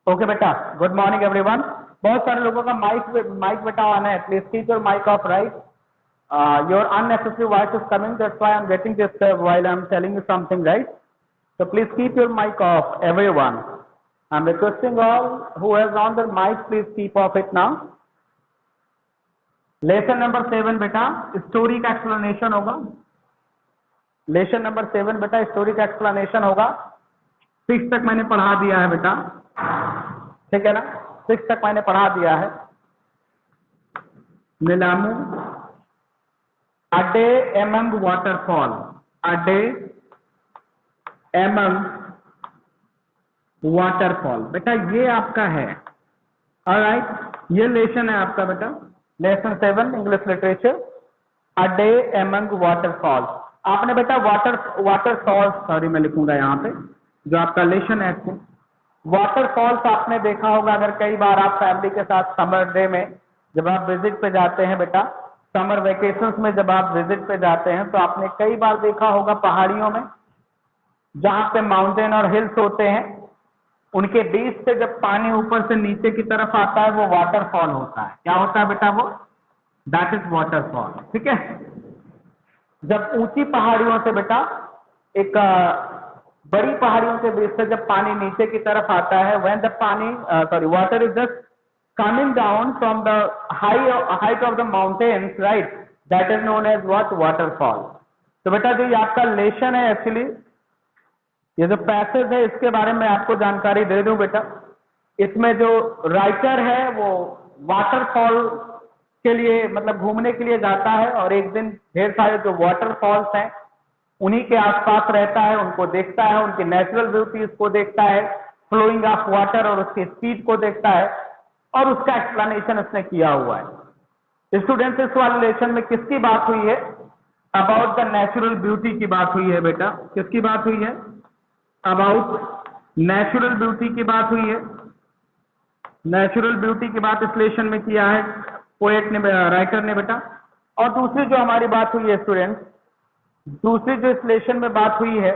Okay बेटा, good morning everyone. बहुत सारे लोगों का माइक बेटा ऑन है। Please keep your mic off, right? Your unnecessary voice is coming, that's why I am getting disturbed while I am telling you something, right? So please keep your mic off, everyone. I'm requesting all who has on their mic, please keep off it now. Lesson number 7 बेटा story का explanation होगा। Lesson number 7 बेटा story का explanation होगा। 6 तक मैंने पढ़ा दिया है बेटा, ठीक है ना? 6 तक मैंने पढ़ा दिया है। नीलामू a day among waterfall, a day among waterfall बेटा ये आपका है। ऑलराइट, ये लेसन है आपका बेटा, लेसन 7 इंग्लिश लिटरेचर, अ डे एमंग वाटरफॉल। आपने बेटा वाटरफॉल, सॉरी मैं लिखूंगा यहाँ पे जो आपका लेसन है। वाटरफॉल्स आपने देखा होगा, अगर कई बार आप फैमिली के साथ समर डे में जब आप विजिट पे जाते हैं बेटा, समर वेकेशंस में जब आप विजिट पे जाते हैं तो आपने कई बार देखा होगा पहाड़ियों में जहां पे माउंटेन और हिल्स होते हैं, उनके बीच से जब पानी ऊपर से नीचे की तरफ आता है वो वाटरफॉल होता है। क्या होता है बेटा? वो दैट इज वाटरफॉल, ठीक है। जब ऊंची पहाड़ियों से बेटा एक बड़ी पहाड़ियों के बीच से जब पानी नीचे की तरफ आता है, when the pani water is just coming down from the height of the mountains, right, that is known as what? Waterfall. तो बेटा जो ये आपका लेसन है, एक्चुअली ये जो पैसेज है इसके बारे में आपको जानकारी दे दूं बेटा। इसमें जो राइटर है वो वाटरफॉल के लिए मतलब घूमने के लिए जाता है और एक दिन ढेर सारे जो वाटरफॉल्स हैं उन्हीं के आसपास रहता है, उनको देखता है, उनकी नेचुरल ब्यूटीज को देखता है, फ्लोइंग ऑफ वाटर और उसकी स्पीड को देखता है और उसका एक्सप्लेनेशन उसने किया हुआ है। स्टूडेंट्स, इस वाले लेसन में किसकी बात हुई है? अबाउट द नेचुरल ब्यूटी की बात हुई है बेटा। किसकी बात हुई है? अबाउट नेचुरल ब्यूटी की बात हुई है। नेचुरल ब्यूटी की बात इस लेसन में किया है पोएट ने, राइटर ने बेटा। और दूसरी जो हमारी बात हुई है स्टूडेंट्स, दूसरी जो इस लेसन में बात हुई है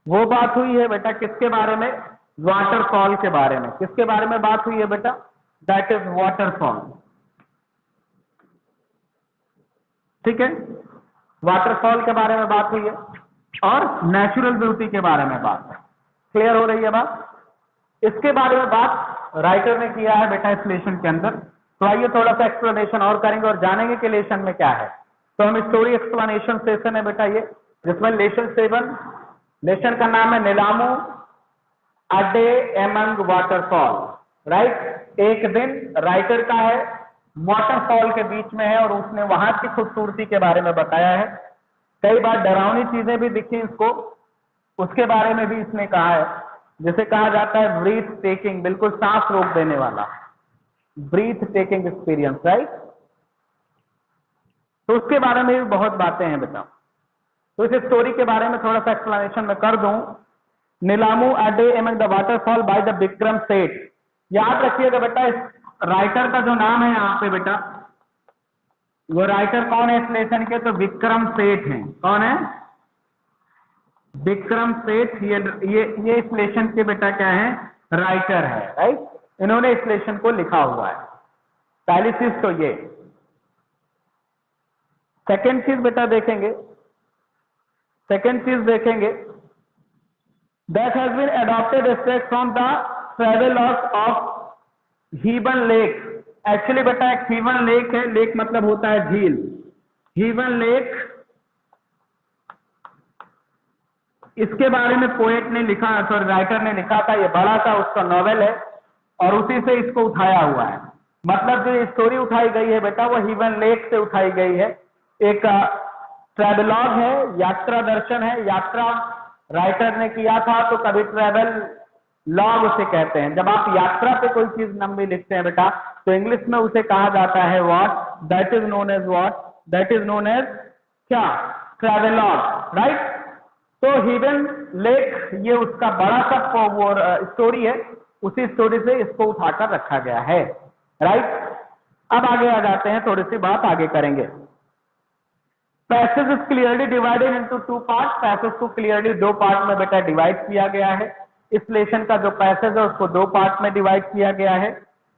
वो बात हुई है बेटा किसके बारे में? वाटरफॉल के बारे में। किसके बारे में बात हुई है बेटा? दैट इज वाटरफॉल, ठीक है। वाटरफॉल के बारे में बात हुई है और नेचुरल ब्यूटी के बारे में बात है। क्लियर हो रही है बात? इसके बारे में बात राइटर ने किया है बेटा इस लेसन के अंदर। तो आइए थोड़ा सा एक्सप्लेनेशन और करेंगे और जानेंगे कि लेसन में क्या है। तो हम स्टोरी एक्सप्लेनेशन सेशन है बेटा ये, जिसमें लेसन 7, लेसन का नाम है नीलामू a day among waterfall, right. एक दिन राइटर का है, वाटरफॉल के बीच में है और उसने वहां की खूबसूरती के बारे में बताया है। कई बार डरावनी चीजें भी दिखी इसको, उसके बारे में भी इसने कहा है, जिसे कहा जाता है ब्रीथ टेकिंग, बिल्कुल सांस रोक देने वाला, ब्रीथ टेकिंग एक्सपीरियंस, राइट। तो उसके बारे में भी बहुत बातें हैं बेटा। तो इस स्टोरी के बारे में थोड़ा सा एक्सप्लेनेशन मैं कर दूं। नीलामू a day among the waterfall by the Vikram Seth. याद रखिएगा बेटा, इस राइटर का जो नाम है यहाँ पे बेटा, वो राइटर कौन है इस लेसन के? तो विक्रम सेठ हैं। कौन है? विक्रम सेठ। ये इस लेसन के बेटा क्या है? राइटर है, राइट। इन्होंने इस लेसन को लिखा हुआ है। पहली चीज तो ये। सेकेंड चीज बेटा देखेंगे, सेकेंड चीज देखेंगे, that has been adopted straight from the travellers of heaven lake. Actually बेटा एक हीवन लेक है, लेक मतलब होता है झील। हीवन लेक, इसके बारे में पोएट ने लिखा, सॉरी राइटर ने लिखा था, ये बड़ा सा उसका नॉवेल है और उसी से इसको उठाया हुआ है। मतलब जो स्टोरी उठाई गई है बेटा वो हीवन लेक से उठाई गई है। एक ट्रेवलॉग है, यात्रा दर्शन है, यात्रा राइटर ने किया था, तो कभी ट्रेवल लॉग उसे कहते हैं। जब आप यात्रा पे कोई चीज लंबी लिखते हैं बेटा तो इंग्लिश में उसे कहा जाता है what? That is known as what? That is known as क्या? Travelogue, right. तो हीवन लेक ये उसका बड़ा सा वो स्टोरी है, उसी स्टोरी से इसको उठाकर रखा गया है, राइट। अब आगे आ जाते हैं, थोड़ी सी बात आगे करेंगे। Passage is clearly divided into 2 part. Passage को क्लियरली 2 पार्ट में बेटा डिवाइड किया गया है। इस लेसन का जो पैसेज है उसको दो पार्ट में डिवाइड किया गया है।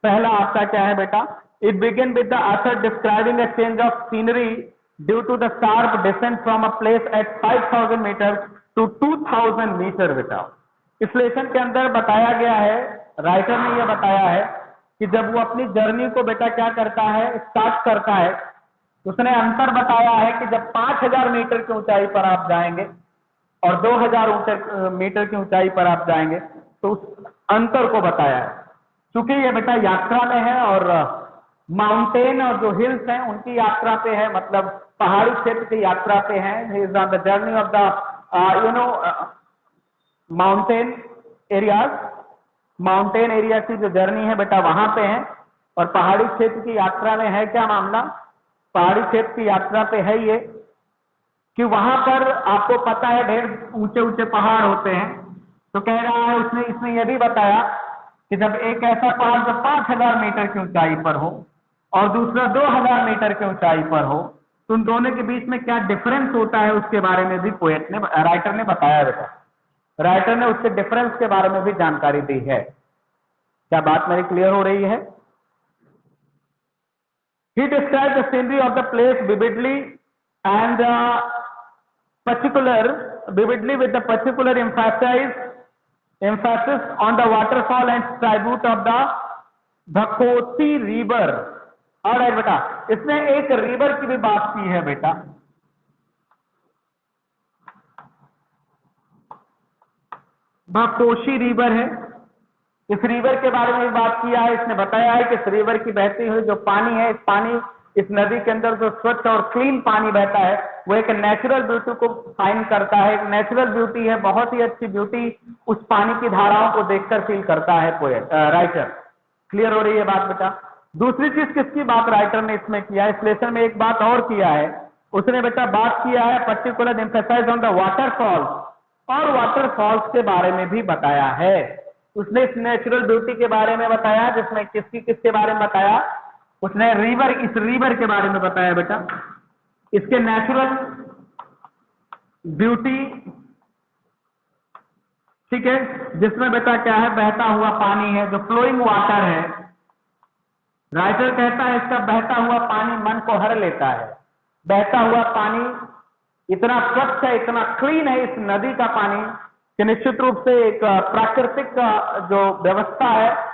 पहला आपका क्या है बेटा, it begin with the author describing a change of scenery due to the sharp descent from a place at 5000 metre to 2000 metre बेटा। इस लेसन के अंदर बताया गया है, राइटर ने यह बताया है कि जब वो अपनी जर्नी को बेटा क्या करता है, स्टार्ट करता है, उसने अंतर बताया है कि जब 5000 मीटर की ऊंचाई पर आप जाएंगे और 2000 मीटर की ऊंचाई पर आप जाएंगे तो उस अंतर को बताया है। क्योंकि ये बेटा यात्रा में है और माउंटेन और जो हिल्स हैं उनकी यात्रा पे है, मतलब पहाड़ी क्षेत्र की यात्रा पे है। Is on the journey of the mountain areas, mountain area की जो जर्नी है बेटा वहां पे है। और पहाड़ी क्षेत्र की यात्रा में है क्या मामला, पहाड़ी क्षेत्र की यात्रा पे है ये कि वहां पर आपको पता है ढेर ऊंचे ऊंचे पहाड़ होते हैं। तो कह रहा है उसने, इसमें यह भी बताया कि जब एक ऐसा पहाड़ जो 5000 मीटर की ऊंचाई पर हो और दूसरा 2000 मीटर की ऊंचाई पर हो तो उन दोनों के बीच में क्या डिफरेंस होता है उसके बारे में भी पोएट ने, राइटर ने बताया बेटा। राइटर ने उसके डिफरेंस के बारे में भी जानकारी दी है। क्या बात मेरी क्लियर हो रही है? He described the scenery of the place vividly and vividly with the particular emphasis on the waterfall and tribute of the Bhakoti river। और बेटा इसने एक रिवर की भी बात की है बेटा, भकोशी रिवर है, इस रिवर के बारे में भी बात किया है। इसने बताया है कि इस रिवर की बहती हुई जो पानी है, इस नदी के अंदर जो स्वच्छ और क्लीन पानी बहता है वो एक नेचुरल ब्यूटी को फाइन करता है, एक नेचुरल ब्यूटी है, बहुत ही अच्छी ब्यूटी उस पानी की धाराओं को देखकर फील करता है पोएट, राइटर। क्लियर हो रही है बात बेटा? दूसरी चीज किसकी बात राइटर ने इसमें किया, इस लेसन में एक बात और किया है, उसने बेटा बात किया है particular emphasise on the waterfalls, और वाटरफॉल्स के बारे में भी बताया है। उसने इस नेचुरल ब्यूटी के बारे में बताया, जिसमें किसके बारे में बताया, उसने इस रिवर के बारे में बताया बेटा, इसके नेचुरल ब्यूटी, ठीक है, जिसमें बेटा क्या है, बहता हुआ पानी है, जो फ्लोइंग वाटर है। राइटर कहता है इसका बहता हुआ पानी मन को हर लेता है। बहता हुआ पानी इतना स्वच्छ है, इतना क्लीन है इस नदी का पानी कि निश्चित रूप से एक प्राकृतिक जो व्यवस्था है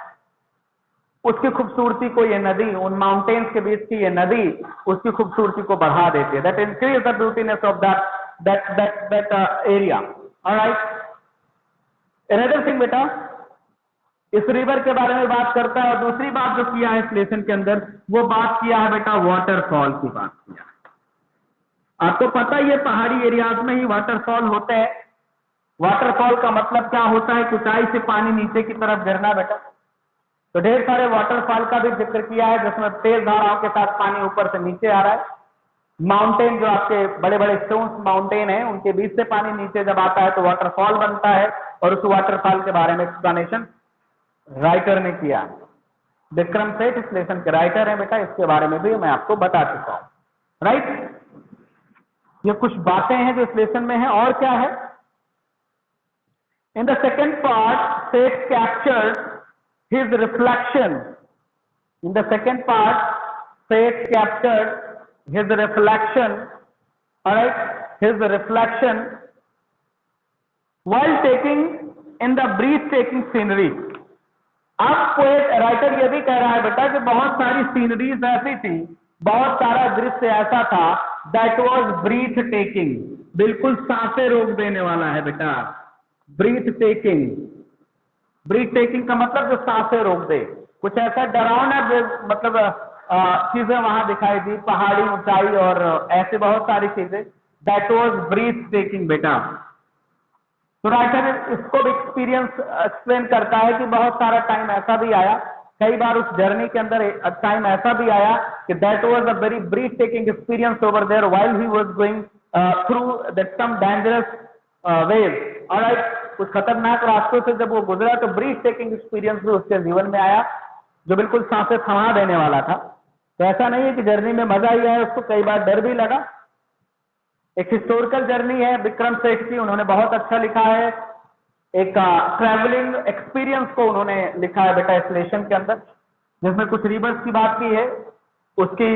उसकी खूबसूरती को ये नदी, उन माउंटेन्स के बीच की ये नदी उसकी खूबसूरती को बढ़ा देती है। That increase the beautiness of that area. Alright, another thing बेटा, इस रिवर के बारे में बात करता है। और दूसरी बात जो किया है इस लेसन के अंदर, वो बात किया है बेटा वाटरफॉल की बात किया है। आपको पता ही है पहाड़ी एरियाज में ही वाटरफॉल होते हैं। वाटरफॉल का मतलब क्या होता है, ऊंचाई से पानी नीचे की तरफ गिरना बेटा। तो ढेर सारे वाटरफॉल का भी जिक्र किया है जिसमें तेज धाराओं के साथ पानी ऊपर से नीचे आ रहा है। माउंटेन, जो आपके बड़े बड़े स्टोन्स माउंटेन है, उनके बीच से पानी नीचे जब आता है तो वाटरफॉल बनता है। और उस वाटरफॉल के बारे में एक्सप्लेनेशन राइटर ने किया। विक्रम सेठ इस लेसन के राइटर है बेटा, इसके बारे में भी मैं आपको बता चुका हूं। राइट, ये कुछ बातें हैं जो इस लेसन में है। और क्या है, इन द सेकेंड पार्ट सेठ captured his reflection. In the second part, Seth captured his reflection, alright, his reflection while taking in the breathtaking scenery. अब पोएट राइटर ये भी कह रहा है बेटा कि बहुत सारी सीनरीज ऐसी थी, बहुत सारा दृश्य ऐसा था, that was breath taking, बिल्कुल सांसें रोक देने वाला है बेटा। ब्रीथ टेकिंग, ब्रीथ टेकिंग का मतलब जो सांसें रोक दे, कुछ ऐसा डरावना मतलब चीजें वहां दिखाई दी, पहाड़ी ऊंचाई और ऐसे बहुत सारी चीजें। दैट वाज ब्रीथ टेकिंग बेटा। तो राइटर इसको भी एक्सपीरियंस एक्सप्लेन करता है कि बहुत सारा टाइम ऐसा भी आया, कई बार उस जर्नी के अंदर टाइम ऐसा भी आया कि that was a very breathtaking experience over there while he was going through that some dangerous wave. Alright, कुछ खतरनाक रास्तों से जब वो गुजरा तो ब्रीथ टेकिंग एक्सपीरियंस भी उसके जीवन में आया जो बिल्कुल सांसें थमा देने वाला था। तो ऐसा नहीं है कि जर्नी में मजा ही आया, उसको कई बार डर भी लगा। एक हिस्टोरिकल जर्नी है विक्रम सेठ की, उन्होंने बहुत अच्छा लिखा है एक ट्रैवलिंग एक्सपीरियंस को उन्होंने लिखा है बेटा इस लेशन के अंदर, जिसमें कुछ रिवर्स की बात की है, उसकी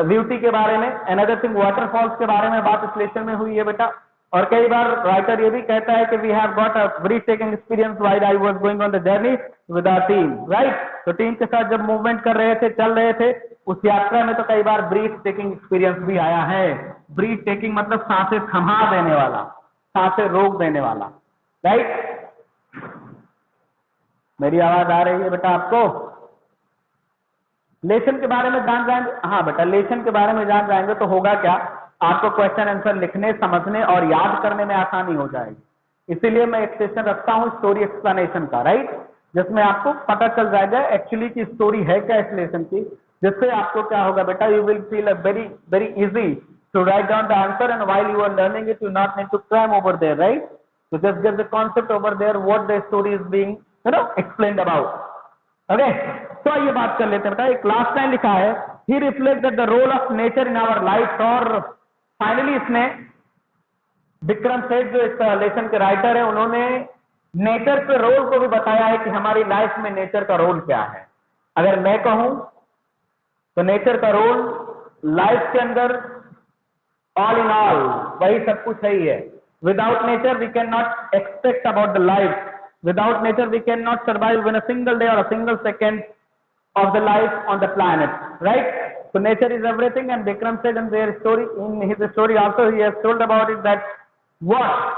ब्यूटी के बारे में, अनदर थिंग वाटरफॉल्स के बारे में बात इस लेशन में हुई है बेटा। और कई बार राइटर ये भी कहता है कि we have got a breathtaking experience while I was going on the journey with our team, right. तो टीम के साथ जब मूवमेंट कर रहे थे, चल रहे थे, उस यात्रा में तो कई बार ब्रीथ टेकिंग एक्सपीरियंस भी आया है। ब्रीथ टेकिंग मतलब सांसें थमा देने वाला, सांसें रोक देने वाला, राइट। मेरी आवाज आ रही है बेटा आपको? लेशन के बारे में जान जाएंगे, हाँ बेटा लेशन के बारे में जान जाएंगे तो होगा क्या, आपको क्वेश्चन आंसर लिखने, समझने और याद करने में आसानी हो जाएगी। इसीलिए मैं एक सेशन रखता हूँ स्टोरी एक्सप्लेनेशन का, राइट, जिसमें आपको पता चल जाएगा एक्चुअली की स्टोरी है क्या इस लेसन की, जिससे आपको क्या होगा बेटा, you will feel a very very easy to write down the answer and while you are learning it you not need to cram over there, right. So just get the concept over there what the story is being explained about. Okay, तो ये बात कर लेते हैं बेटा। एक last line लिखा है, he reflected the role of nature in our life, और फाइनली इसने विक्रम सेठ जो इस लेसन के राइटर है, उन्होंने नेचर के रोल को भी बताया है कि हमारी लाइफ में नेचर का रोल क्या है। अगर मैं कहूं तो नेचर का रोल लाइफ के अंदर ऑल इन ऑल वही सब कुछ है ही है। Without nature, we cannot expect about the life. Without nature, we cannot survive in a single day or a single second of the life on the planet, right? So nature is everything, and Vikram said in their story, in his story also, he has told about it that what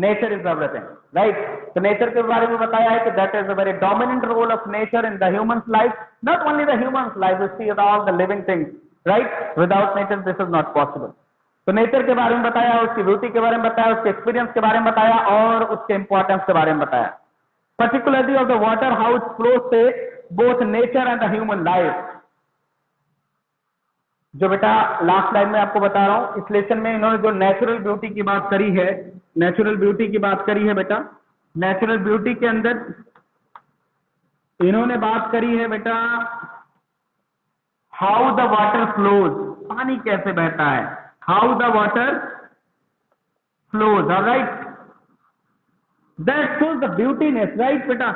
nature is everything, right? So nature के बारे में बताया है कि that is a very dominant role of nature in the human's life. Not only the human's life, we see all the living things, right? Without nature, this is not possible. तो nature के बारे में बताया, उसकी beauty के बारे में बताया, उसके एक्सपीरियंस के बारे में बताया और उसके इंपॉर्टेंस के बारे में बताया। Particularly of the water how it flows से both nature and the human life. जो बेटा लास्ट लाइन में आपको बता रहा हूं, इस लेसन में इन्होंने जो नेचुरल ब्यूटी की बात करी है, नेचुरल ब्यूटी की बात करी है बेटा, नेचुरल ब्यूटी के अंदर इन्होंने बात करी है बेटा हाउ द वाटर फ्लोज, पानी कैसे बहता है, how the water flows, all right, that shows the beautiness, right बेटा।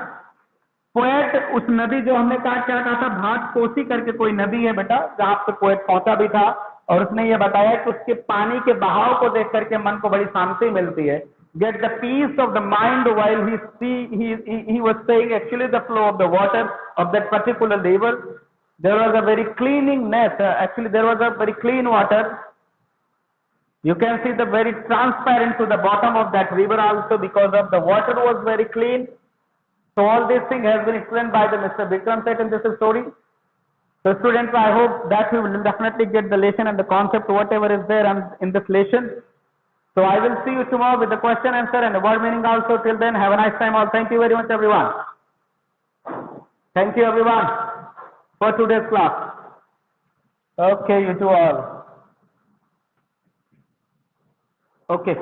पोएट उस नदी, जो हमने कहा क्या कहा था, भाट कोसी करके कोई नदी है बेटा, जहां पे पोएट पहुंचा भी था, और उसने ये बताया कि उसके पानी के बहाव को देख करके मन को बड़ी शांति मिलती है। Get the peace of the mind while he was saying actually the flow of the water of that particular river, there was a very cleaningness, actually there was a very clean water. You can see the very transparent to the bottom of that river also, because of the water was very clean. So all these things has been explained by the Mr. Vikram Seth in this story. So students, I hope that you will definitely get the lesson and the concept whatever is there in this lesson. So I will see you tomorrow with the question answer and the word meaning also. Till then, have a nice time all. Thank you very much everyone. Thank you everyone for today's class. Okay, you too all. Okay.